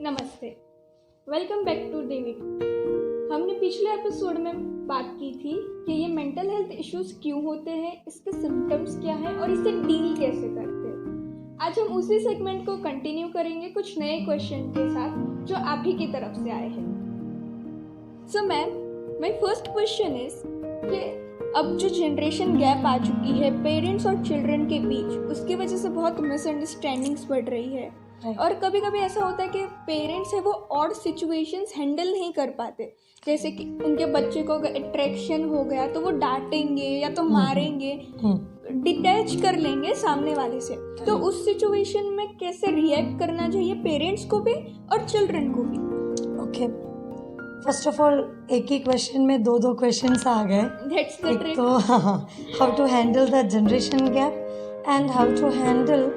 नमस्ते, welcome back to David. हमने पिछले एपिसोड में बात की थी कि ये मेंटल हेल्थ इश्यूज क्यों होते हैं, इसके सिम्टम्स क्या हैं और इसे डील कैसे करते हैं। आज हम उसी सेगमेंट को कंटिन्यू करेंगे कुछ नए क्वेश्चन के साथ जो आप ही की तरफ से आए हैं। So ma'am, my first question is कि अब जो जनरेशन गैप आ चुकी है पेरेंट्स और चिल्ड्रन के बीच, उसकी वजह से बहुत मिसअंडरस्टैंडिंग्स बढ़ रही है। और कभी कभी ऐसा होता है कि पेरेंट्स है वो ऑड सिचुएशंस हैंडल नहीं कर पाते, जैसे कि उनके बच्चे को अट्रैक्शन हो गया तो वो डांटेंगे या तो मारेंगे, डिटैच कर लेंगे सामने वाले से। तो उस सिचुएशन में कैसे रिएक्ट करना चाहिए पेरेंट्स को भी और चिल्ड्रन को भी? ओके, फर्स्ट ऑफ ऑल एक ही क्वेश्चन में दो क्वेश्चंस आ गए। That's the trick. तो how to handle the generation gap and how to handle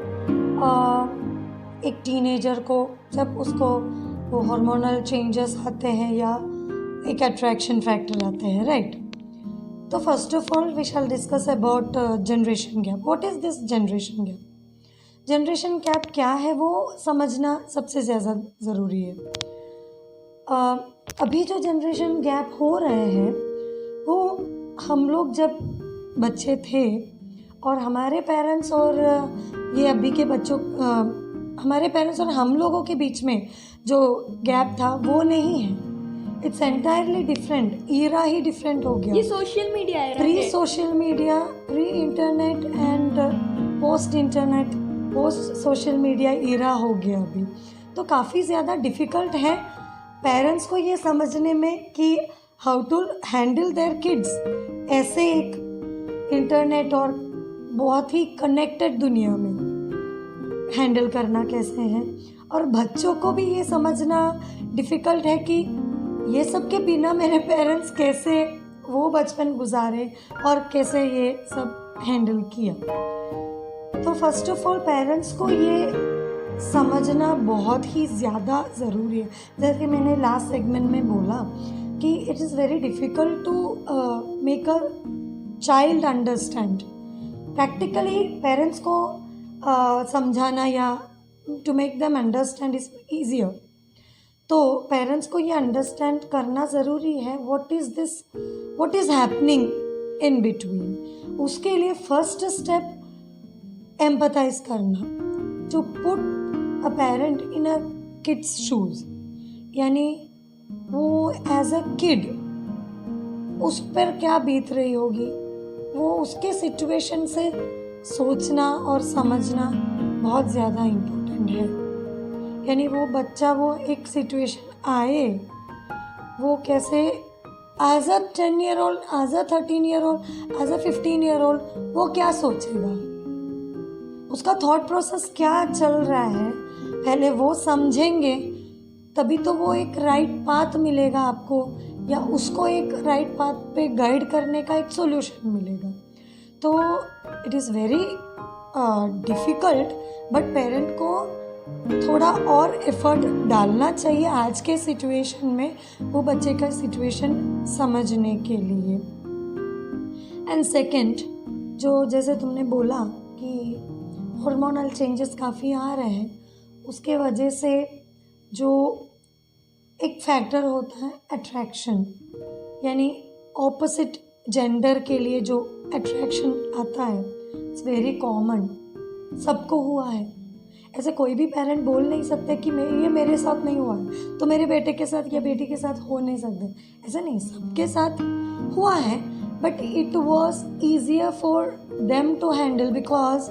एक टीनेजर को जब उसको वो हार्मोनल चेंजेस आते हैं या एक अट्रैक्शन फैक्टर आते हैं, राइट? तो first of all we shall discuss about generation gap. What is this generation gap? Generation gap क्या है वो समझना सबसे ज़्यादा ज़रूरी है। अभी जो जनरेशन गैप हो रहे हैं वो हम लोग जब बच्चे थे और हमारे पेरेंट्स और ये अभी के बच्चों हमारे पेरेंट्स और हम लोगों के बीच में जो गैप था वो नहीं है। इट्स एंटायरली डिफरेंट, ईरा ही डिफरेंट हो गया। ये सोशल मीडिया है, pre social media, pre internet and post internet, post social media era हो गया अभी। तो काफ़ी ज़्यादा डिफ़िकल्ट है पेरेंट्स को ये समझने में कि how to handle their kids ऐसे एक इंटरनेट और बहुत ही कनेक्टेड दुनिया में हैंडल करना कैसे है। और बच्चों को भी ये समझना डिफ़िकल्ट है कि ये सब के बिना मेरे पेरेंट्स कैसे वो बचपन गुजारे और कैसे ये सब हैंडल किया। तो फर्स्ट ऑफ ऑल पेरेंट्स को ये समझना बहुत ही ज़्यादा ज़रूरी है। जैसे मैंने लास्ट सेगमेंट में बोला कि it is very difficult to make a child understand. Practically parents को समझाना या to make them understand is easier. तो पेरेंट्स को ये अंडरस्टैंड करना ज़रूरी है what is happening in between. उसके लिए फर्स्ट स्टेप एम्पथाइज करना, to put a parent in a kid's shoes, यानी वो एज अ किड उस पर क्या बीत रही होगी, वो उसके सिचुएशन से सोचना और समझना बहुत ज़्यादा इम्पोर्टेंट है। यानी वो बच्चा वो एक सिचुएशन आए, वो कैसे as a 10 year old, as a 13 year old, as a 15 year old वो क्या सोचेगा, उसका थॉट प्रोसेस क्या चल रहा है, पहले वो समझेंगे तभी तो वो एक राइट पाथ मिलेगा आपको, या उसको एक राइट पाथ पे गाइड करने का एक सॉल्यूशन मिलेगा। तो it is very difficult, but parent को थोड़ा और एफर्ट डालना चाहिए आज के सिचुएशन में वो बच्चे का सिचुएशन समझने के लिए। एंड सेकंड, जो जैसे तुमने बोला कि हार्मोनल चेंजेस काफ़ी आ रहे हैं, उसके वजह से जो एक फैक्टर होता है अट्रैक्शन, यानी ऑपोजिट जेंडर के लिए जो अट्रैक्शन आता है, इट्स वेरी कॉमन, सबको हुआ है। ऐसे कोई भी पेरेंट बोल नहीं सकते कि ये मेरे साथ नहीं हुआ है तो मेरे बेटे के साथ या बेटी के साथ हो नहीं सकते। ऐसा नहीं, सबके साथ हुआ है, but it was easier for them to handle because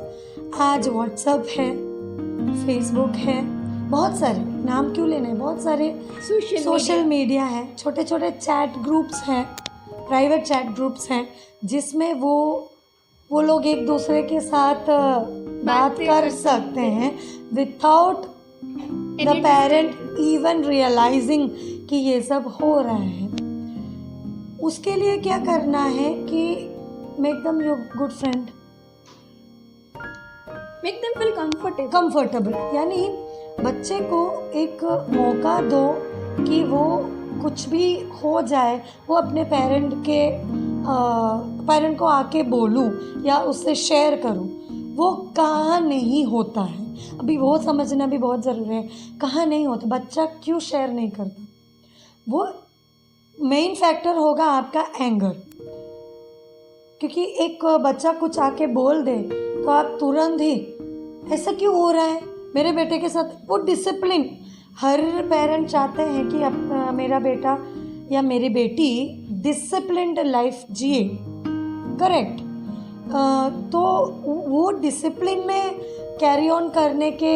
आज व्हाट्सअप है, फेसबुक है, बहुत सारे, नाम क्यों लेने, बहुत सारे सोशल मीडिया है, छोटे छोटे चैट ग्रुप्स हैं, प्राइवेट चैट ग्रुप्स हैं, जिसमें वो लोग एक दूसरे के साथ बात कर सकते हैं without the parent even realizing कि ये सब हो रहा है। उसके लिए क्या करना है कि make them your good friend, make them feel comfortable, यानी बच्चे को एक मौका दो कि वो कुछ भी हो जाए वो अपने पेरेंट को आके बोलूं या उससे शेयर करूं। वो कहाँ नहीं होता है, अभी वो समझना भी बहुत ज़रूरी है। कहाँ नहीं होता, बच्चा क्यों शेयर नहीं करता, वो मेन फैक्टर होगा आपका एंगर। क्योंकि एक बच्चा कुछ आके बोल दे तो आप तुरंत ही ऐसा क्यों हो रहा है मेरे बेटे के साथ, वो डिसिप्लिन हर पेरेंट चाहते हैं कि मेरा बेटा या मेरी बेटी डिसिप्लिन्ड लाइफ जिए, करेक्ट। तो वो डिसिप्लिन में कैरी ऑन करने के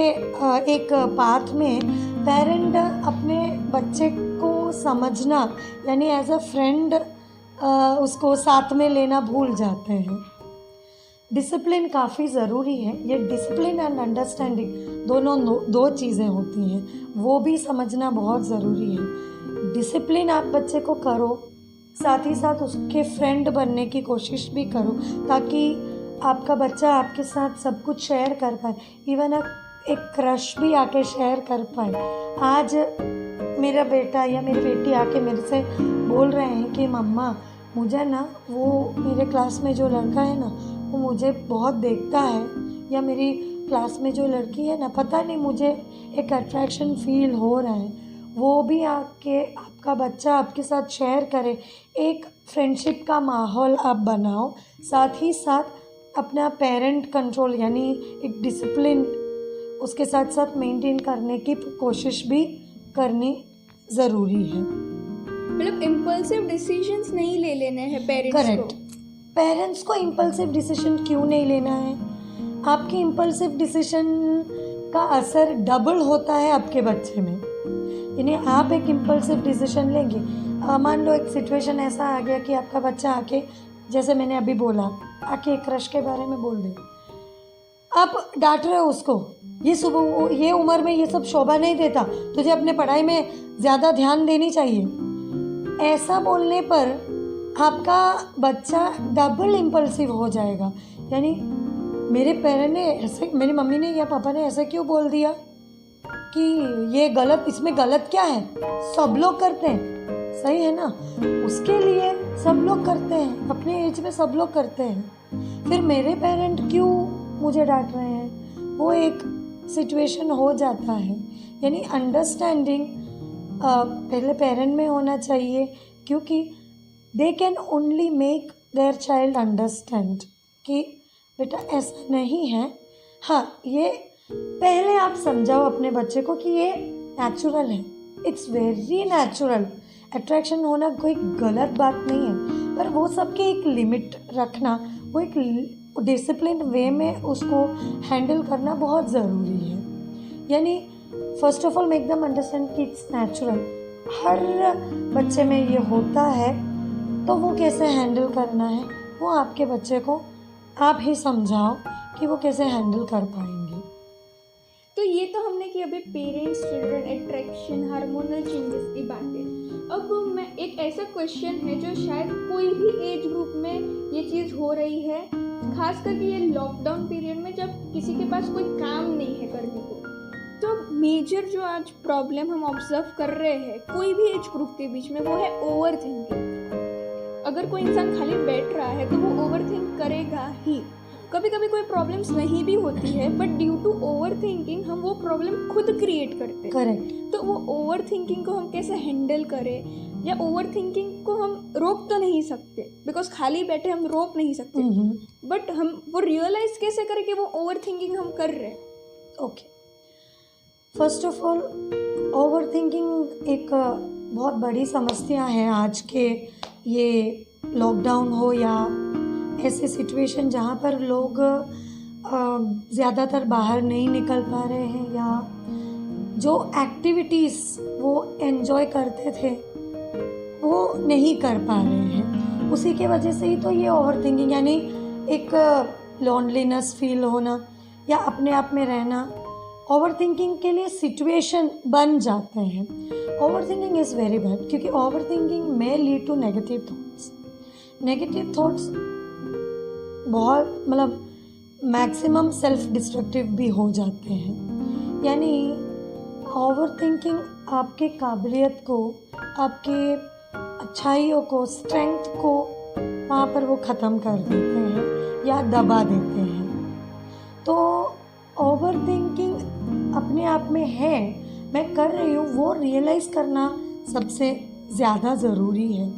एक पाथ में पेरेंट अपने बच्चे को समझना यानी एज अ फ्रेंड उसको साथ में लेना भूल जाते हैं। डिसिप्लिन काफ़ी ज़रूरी है। ये डिसिप्लिन एंड अंडरस्टैंडिंग दोनों दो चीज़ें होती हैं, वो भी समझना बहुत ज़रूरी है। डिसिप्लिन आप बच्चे को करो, साथ ही साथ उसके फ्रेंड बनने की कोशिश भी करो ताकि आपका बच्चा आपके साथ सब कुछ शेयर कर पाए, इवन एक क्रश भी आके शेयर कर पाए। आज मेरा बेटा या मेरी बेटी आके मेरे से बोल रहे हैं कि मम्मा मुझे ना वो मेरे क्लास में जो लड़का है ना वो मुझे बहुत देखता है, या मेरी क्लास में जो लड़की है ना पता नहीं मुझे एक अट्रैक्शन फील हो रहा है, वो भी आके आपका बच्चा आपके साथ शेयर करे। एक फ्रेंडशिप का माहौल आप बनाओ, साथ ही साथ अपना पेरेंट कंट्रोल यानी एक डिसिप्लिन उसके साथ साथ मेंटेन करने की कोशिश भी करनी ज़रूरी है। मतलब इम्पल्सिव डिसीजंस नहीं ले लेने हैं पेरेंट्स को। करेक्ट। पेरेंट्स को इम्पल्सिव डिसीजन क्यों नहीं लेना है? आपके इम्पल्सिव डिसीजन का असर डबल होता है आपके बच्चे में। यानी आप एक इम्पल्सिव डिसीजन लेंगे, मान लो एक सिचुएशन ऐसा आ गया कि आपका बच्चा आके, जैसे मैंने अभी बोला, आके एक क्रश के बारे में बोल दे, आप डांट रहे हो उसको, ये उम्र में ये सब शोभा नहीं देता, तुझे अपने पढ़ाई में ज़्यादा ध्यान देनी चाहिए। ऐसा बोलने पर आपका बच्चा डबल इम्पल्सिव हो जाएगा। यानी मेरे पेरेंट ने ऐसे, मेरी मम्मी ने या पापा ने ऐसे क्यों बोल दिया कि ये गलत, इसमें गलत क्या है, सब लोग करते हैं, सही है ना, उसके लिए सब लोग करते हैं, अपने एज में सब लोग करते हैं, फिर मेरे पेरेंट क्यों मुझे डांट रहे हैं, वो एक सिचुएशन हो जाता है। यानी अंडरस्टैंडिंग पहले पेरेंट में होना चाहिए, क्योंकि they can only make their child understand कि बेटा ऐसा नहीं है। हाँ, ये पहले आप समझाओ अपने बच्चे को कि ये नेचुरल है, इट्स वेरी नेचुरल, अट्रैक्शन होना कोई गलत बात नहीं है, पर वो सबके एक लिमिट रखना, वो एक डिसिप्लिन वे में उसको हैंडल करना बहुत ज़रूरी है। यानी first of all make them understand कि इट्स नेचुरल, हर बच्चे में ये होता है, तो वो कैसे हैंडल करना है वो आपके बच्चे को आप ही समझाओ कि वो कैसे हैंडल कर पाएंगे। तो ये तो हमने की अभी parents children attraction hormonal changes की बातें। अब मैं एक ऐसा क्वेश्चन है जो शायद कोई भी एज ग्रुप में ये चीज़ हो रही है, खास करके ये लॉकडाउन पीरियड में जब किसी के पास कोई काम नहीं है करने को, तो मेजर जो आज प्रॉब्लम हम ऑब्जर्व कर रहे हैं कोई भी एज ग्रुप के बीच में, वो है ओवर थिंकिंग। अगर कोई इंसान खाली बैठ रहा है तो वो ओवर थिंक करेगा ही। कभी कभी कोई प्रॉब्लम्स नहीं भी होती है, but due to over thinking हम वो प्रॉब्लम खुद क्रिएट करते हैं। करेक्ट। तो वो ओवर थिंकिंग को हम कैसे हैंडल करें, या ओवर थिंकिंग को हम रोक तो नहीं सकते, बिकॉज खाली बैठे हम रोक नहीं सकते, बट हम वो रियलाइज कैसे करें कि वो ओवर थिंकिंग हम कर रहे हैं। Okay, first of all over thinking एक बहुत बड़ी समस्या है आज के ये लॉकडाउन हो या ऐसे सिचुएशन जहाँ पर लोग ज़्यादातर बाहर नहीं निकल पा रहे हैं, या जो एक्टिविटीज़ वो एंजॉय करते थे वो नहीं कर पा रहे हैं। उसी के वजह से ही तो ये ओवर थिंकिंग यानी एक लॉनलीनेस फील होना या अपने आप में रहना, ओवर थिंकिंग के लिए सिचुएशन बन जाते हैं। Over thinking is very bad, क्योंकि ओवर थिंकिंग में lead to negative thoughts. Negative thoughts बहुत मैक्सिमम सेल्फ डिस्ट्रक्टिव भी हो जाते हैं। यानी ओवर थिंकिंग आपके काबिलियत को, आपके अच्छाइयों को, स्ट्रेंथ को वहाँ पर वो ख़त्म कर देते हैं या दबा देते हैं। तो ओवर थिंकिंग अपने आप में है, मैं कर रही हूँ, वो रियलाइज़ करना सबसे ज़्यादा ज़रूरी है।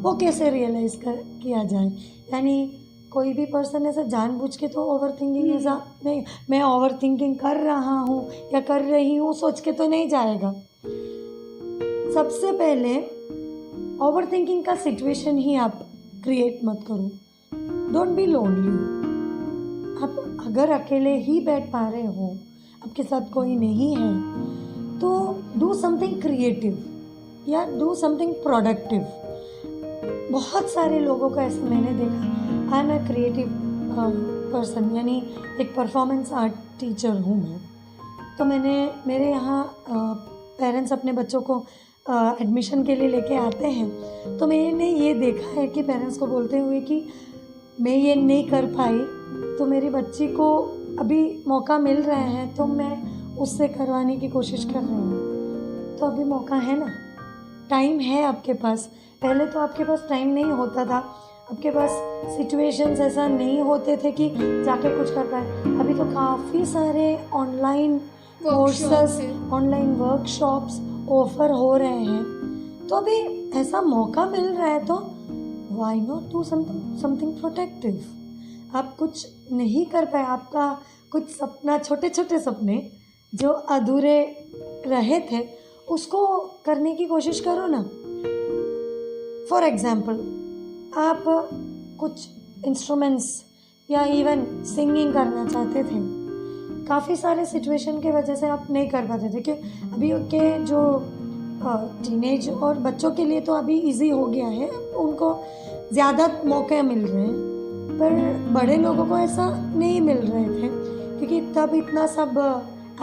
वो कैसे रियलाइज़ किया जाए, यानी कोई भी पर्सन ऐसा जानबूझ के तो ओवर थिंकिंग ऐसा नहीं, मैं ओवर थिंकिंग कर रहा हूँ या कर रही हूँ सोच के तो नहीं जाएगा। सबसे पहले ओवर थिंकिंग का सिचुएशन ही आप क्रिएट मत करो। Don't be lonely. आप अगर अकेले ही बैठ पा रहे हो, आपके साथ कोई नहीं है, तो डू समथिंग क्रिएटिव या डू समथिंग प्रोडक्टिव। बहुत सारे लोगों को ऐसा मैंने देखा। I am a creative person, यानी एक परफॉर्मेंस आर्ट टीचर हूँ मैं। तो मेरे यहाँ पेरेंट्स अपने बच्चों को एडमिशन के लिए लेके आते हैं, तो मैंने ये देखा है कि पेरेंट्स को बोलते हुए कि मैं ये नहीं कर पाई, तो मेरी बच्ची को अभी मौका मिल रहा है तो मैं उससे करवाने की कोशिश कर रही हूँ। तो अभी मौका है ना, टाइम है आपके पास। पहले तो आपके पास टाइम नहीं होता था, आपके पास सिचुएशंस ऐसा नहीं होते थे कि जाके कुछ कर पाए। अभी तो काफ़ी सारे online courses, online workshops offer हो रहे हैं। तो अभी ऐसा मौका मिल रहा है तो why not do something protective. आप कुछ नहीं कर पाए, आपका कुछ सपना, छोटे छोटे सपने जो अधूरे रहे थे, उसको करने की कोशिश करो ना। फॉर एग्ज़ाम्पल, आप कुछ इंस्ट्रूमेंट्स या इवन सिंगिंग करना चाहते थे, काफ़ी सारे सिचुएशन के वजह से आप नहीं कर पाते थे, कि अभी के जो टीनेज और बच्चों के लिए तो अभी इजी हो गया है, उनको ज़्यादा मौके मिल रहे हैं, पर बड़े लोगों को ऐसा नहीं मिल रहे थे, क्योंकि तब इतना सब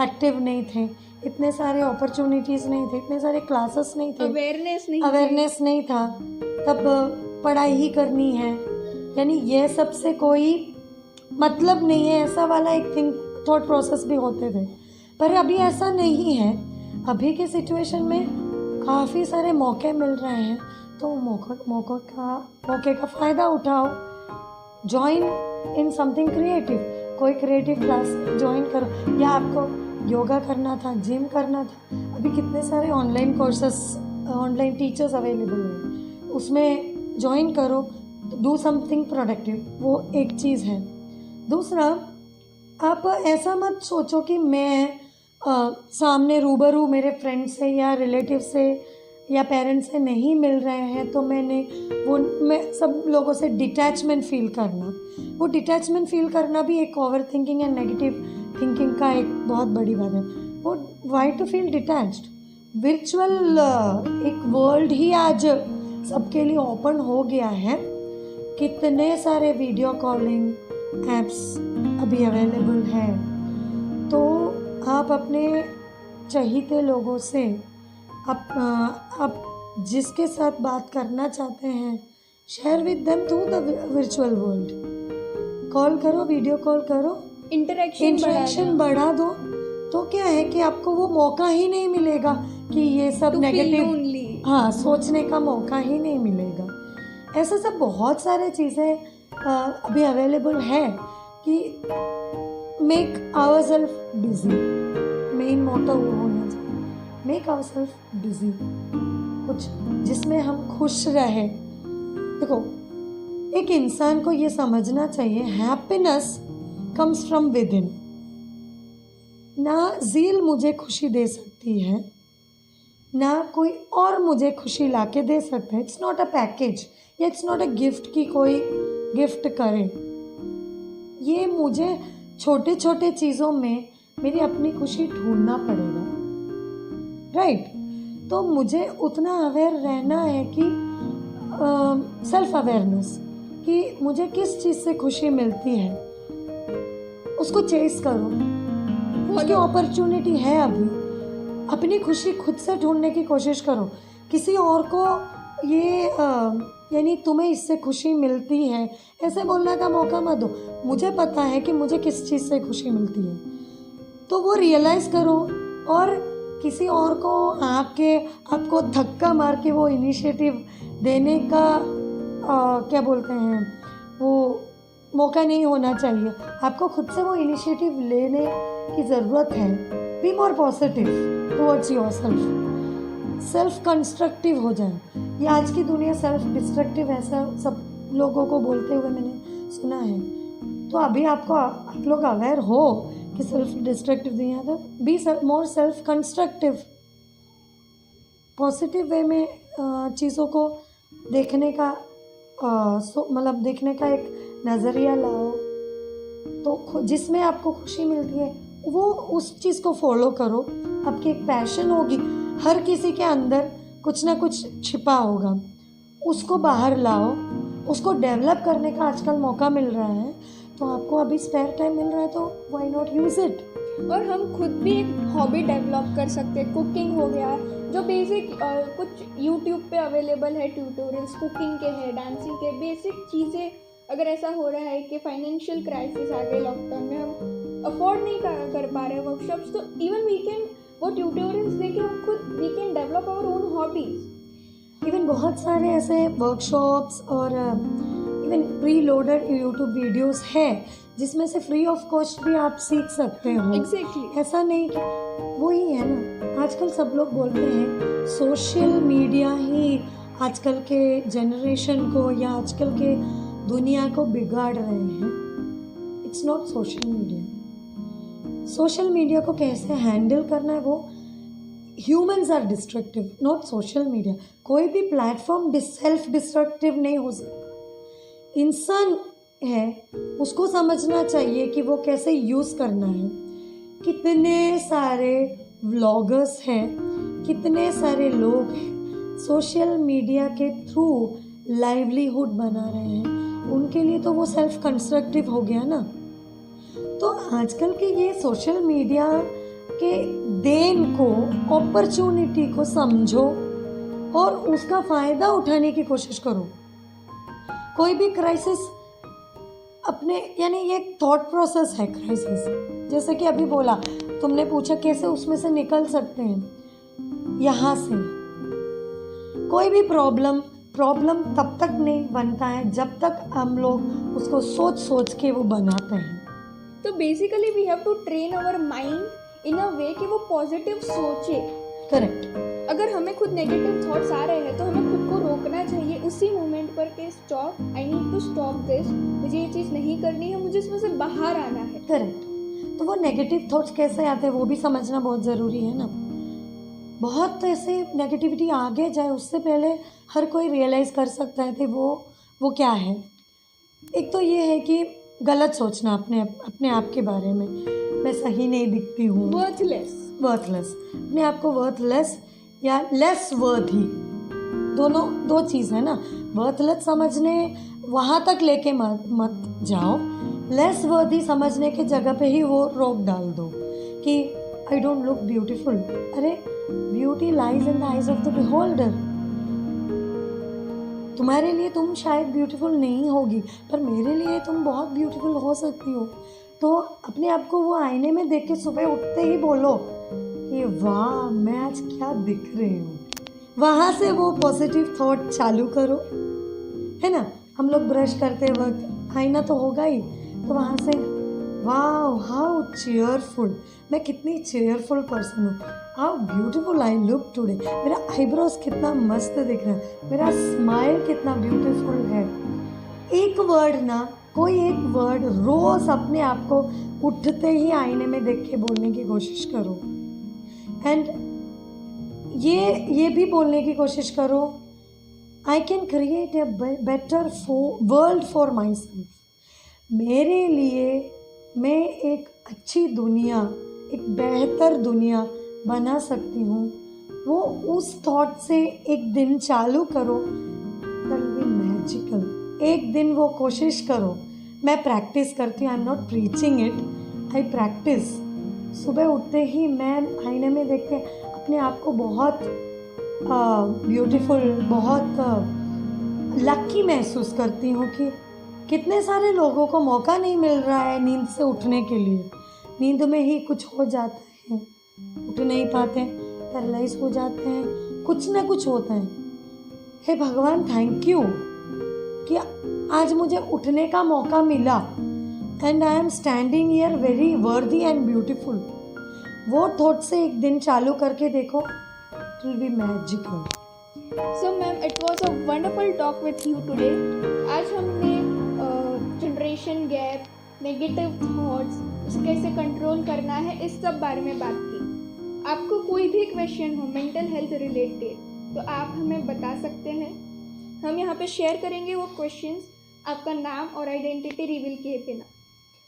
एक्टिव नहीं थे, इतने सारे अपॉर्चुनिटीज़ नहीं थे, इतने सारे क्लासेस नहीं थे, अवेयरनेस नहीं था। तब पढ़ाई ही करनी है, यानी ये सब से कोई मतलब नहीं है, ऐसा वाला एक थॉट प्रोसेस भी होते थे। पर अभी ऐसा नहीं है। अभी के सिचुएशन में काफ़ी सारे मौके मिल रहे हैं, तो मौके का फ़ायदा उठाओ। जॉइन इन समथिंग क्रिएटिव, कोई क्रिएटिव क्लास ज्वाइन करो, या आपको योगा करना था, जिम करना था, अभी कितने सारे online courses, online teachers available हैं, उसमें ज्वाइन करो। डू समथिंग प्रोडक्टिव, वो एक चीज़ है। दूसरा, आप ऐसा मत सोचो कि मैं सामने रूबरू मेरे फ्रेंड से या रिलेटिव से या पेरेंट्स से नहीं मिल रहे हैं तो मैं सब लोगों से डिटैचमेंट फील करना। वो डिटैचमेंट फील करना भी एक over thinking and negative thinking का एक बहुत बड़ी बात है। वो why to feel detached. Virtual एक वर्ल्ड ही आज सबके लिए ओपन हो गया है। कितने सारे वीडियो कॉलिंग ऐप्स अभी अवेलेबल है, तो आप अपने चहीते लोगों से आप जिसके साथ बात करना चाहते हैं, share with them through the virtual world. Call करो, वीडियो कॉल करो, इंटरेक्शन बढ़ा दो। तो क्या है कि आपको वो मौका ही नहीं मिलेगा कि ये सब नेगेटिव, हाँ, सोचने का मौका ही नहीं मिलेगा। ऐसा सब बहुत सारे चीज़ें अभी अवेलेबल है कि make ourselves busy. Main motto वो होना चाहिए, मेक आवरसेल्फ बिजी, कुछ जिसमें हम खुश रहे। देखो, एक इंसान को ये समझना चाहिए, happiness comes from with in. ना ज़ील मुझे खुशी दे सकती है, ना कोई और मुझे खुशी लाके दे सकता है। इट्स नॉट अ पैकेज या इट्स नॉट अ गिफ्ट कि कोई गिफ्ट करे। ये मुझे छोटे छोटे चीज़ों में मेरी अपनी खुशी ढूंढना पड़ेगा, राइट? तो मुझे उतना अवेयर रहना है कि सेल्फ अवेयरनेस, कि मुझे किस चीज़ से खुशी मिलती है, उसको चेस करो। उसकी अपॉर्चुनिटी है अभी। अपनी खुशी खुद से ढूंढने की कोशिश करो। किसी और को ये यानी तुम्हें इससे खुशी मिलती है ऐसे बोलने का मौका मत दो। मुझे पता है कि मुझे किस चीज़ से खुशी मिलती है, तो वो रियलाइज़ करो। और किसी और को आपको धक्का मार के वो इनिशिएटिव देने का क्या बोलते हैं, वो मौका नहीं होना चाहिए। आपको खुद से वो इनिशिएटिव लेने की ज़रूरत है। Be more positive towards your self constructive हो जाए। ये आज की दुनिया सेल्फ डिस्ट्रक्टिव ऐसा सब लोगों को बोलते हुए मैंने सुना है। तो अभी आप लोग अवेयर हो कि सेल्फ डिस्ट्रक्टिव दुनिया, तो be more self constructive, positive way में चीज़ों को देखने का मतलब देखने का एक नज़रिया लाओ। तो जिसमें आपको खुशी मिलती है वो उस चीज़ को फॉलो करो। आपकी एक पैशन होगी, हर किसी के अंदर कुछ ना कुछ छिपा होगा, उसको बाहर लाओ, उसको डेवलप करने का आजकल मौका मिल रहा है। तो आपको अभी स्पेयर टाइम मिल रहा है तो व्हाई नॉट यूज़ इट। और हम खुद भी एक हॉबी डेवलप कर सकते हैं। कुकिंग हो गया, जो बेसिक कुछ यूट्यूब पे अवेलेबल है ट्यूटोरियल्स, कुकिंग के हैं, डांसिंग के, बेसिक चीज़ें। अगर ऐसा हो रहा है कि फाइनेंशियल क्राइसिस आ गई लॉकडाउन में, हम अफोर्ड नहीं कर पा रहे वर्कशॉप्स, तो इवन वी कैन वो ट्यूटोरियल्स देके हम खुद we can develop our own hobbies. Even बहुत सारे ऐसे वर्कशॉप्स और even pre loaded YouTube videos है जिसमें से फ्री ऑफ कॉस्ट भी आप सीख सकते हो। एग्जैक्टली ऐसा नहीं कि वही है ना, आजकल सब लोग बोलते हैं सोशल मीडिया ही आजकल के जनरेशन को या आजकल के दुनिया को बिगाड़ रहे हैं। It's not social media. Social media को कैसे हैंडल करना है वो humans are destructive, not social media. कोई भी प्लेटफॉर्म सेल्फ डिस्ट्रक्टिव नहीं हो सकता। इंसान है, उसको समझना चाहिए कि वो कैसे यूज़ करना है। कितने सारे व्लॉगर्स हैं, कितने सारे लोग हैं सोशल मीडिया के थ्रू लाइवलीहुड बना रहे हैं, उनके लिए तो वो सेल्फ कंस्ट्रक्टिव हो गया ना। तो आजकल के ये सोशल मीडिया के देन को, अपॉर्चुनिटी को समझो और उसका फ़ायदा उठाने की कोशिश करो। कोई भी क्राइसिस अपने, यानी ये एक थॉट प्रोसेस है क्राइसिस। जैसे कि अभी बोला, तुमने पूछा कैसे उसमें से निकल सकते हैं। यहाँ से कोई भी प्रॉब्लम तब तक नहीं बनता है जब तक हम लोग उसको सोच के वो बनाते हैं। तो basically we have to train our mind in a way कि वो पॉजिटिव सोचे। करेक्ट। अगर हमें खुद नेगेटिव थॉट्स आ रहे हैं तो हमें खुद को रोकना चाहिए उसी मोमेंट पर कि stop, I need to stop this, मुझे ये चीज़ नहीं करनी है, मुझे इसमें से बाहर आना है। करेक्ट। तो वो नेगेटिव थॉट्स कैसे आते हैं वो भी समझना बहुत ज़रूरी है ना। बहुत ऐसे नेगेटिविटी आगे जाए उससे पहले हर कोई रियलाइज़ कर सकता है कि वो क्या है। एक तो ये है कि गलत सोचना अपने आप के बारे में, मैं सही नहीं दिखती हूँ, वर्थलेस, अपने आप को वर्थलेस या लेस वर्थी, दो चीज़ है ना। वर्थलेस समझने वहाँ तक लेके मत जाओ, लेस वर्थी समझने के जगह पे ही वो रोक डाल दो कि आई डोंट लुक ब्यूटीफुल। अरे beauty lies in the eyes of the beholder. तुम्हारे लिए तुम शायद ब्यूटीफुल नहीं होगी, पर मेरे लिए तुम बहुत ब्यूटीफुल हो सकती हो। तो अपने आप को वो आईने में देख के सुबह उठते ही बोलो कि वाह मैं आज क्या दिख रही हूँ। वहाँ से वो पॉजिटिव थॉट चालू करो, है ना। हम लोग ब्रश करते वक्त आईना तो होगा ही, तो वहाँ से वाह हाउ चेयरफुल, मैं कितनी चेयरफुल पर्सन हूँ, how beautiful I look today, मेरा आईब्रोज कितना मस्त दिख रहा है, मेरा स्माइल कितना ब्यूटीफुल है। एक वर्ड ना, कोई एक वर्ड रोज़ अपने आप को उठते ही आईने में देख के बोलने की कोशिश करो। एंड ये भी बोलने की कोशिश करो, I can create a better world for my self. मेरे लिए मैं एक अच्छी दुनिया, एक बेहतर दुनिया बना सकती हूँ। वो उस थॉट से एक दिन चालू करो, दैट विल बी मैजिकल। एक दिन वो कोशिश करो। मैं प्रैक्टिस करती हूँ, I am not preaching it, I practice. सुबह उठते ही मैं आईने में देख के अपने आप को बहुत ब्यूटीफुल, बहुत लकी महसूस करती हूँ कि कितने सारे लोगों को मौका नहीं मिल रहा है नींद से उठने के लिए। नींद में ही कुछ हो जाता है, उठ नहीं पाते, पैरालाइज हो जाते हैं, कुछ ना कुछ होता है। हे भगवान, थैंक यू कि आज मुझे उठने का मौका मिला and I am standing here very वर्दी एंड ब्यूटीफुल, वो थॉट से एक दिन चालू करके देखो, it will be magical. So ma'am, it was a wonderful talk with you today. आज हमने जनरेशन गैप, नेगेटिव थॉट्स, उसे कैसे कंट्रोल करना है, इस सब बारे में बात की। आपको कोई भी क्वेश्चन हो मेंटल हेल्थ रिलेटेड तो आप हमें बता सकते हैं। हम यहाँ पे शेयर करेंगे वो क्वेश्चंस आपका नाम और आइडेंटिटी रिवील किए बिना।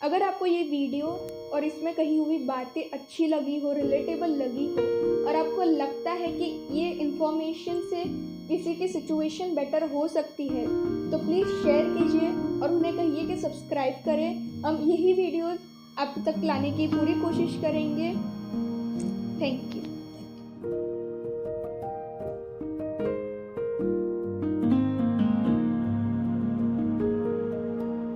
अगर आपको ये वीडियो और इसमें कही हुई बातें अच्छी लगी हो, रिलेटेबल लगी हो और आपको लगता है कि ये इन्फॉर्मेशन से किसी की सिचुएशन बेटर हो सकती है तो प्लीज़ शेयर कीजिए और उन्हें कहिए कि सब्सक्राइब करें। हम यही वीडियोस आप तक लाने की पूरी कोशिश करेंगे। Thank you.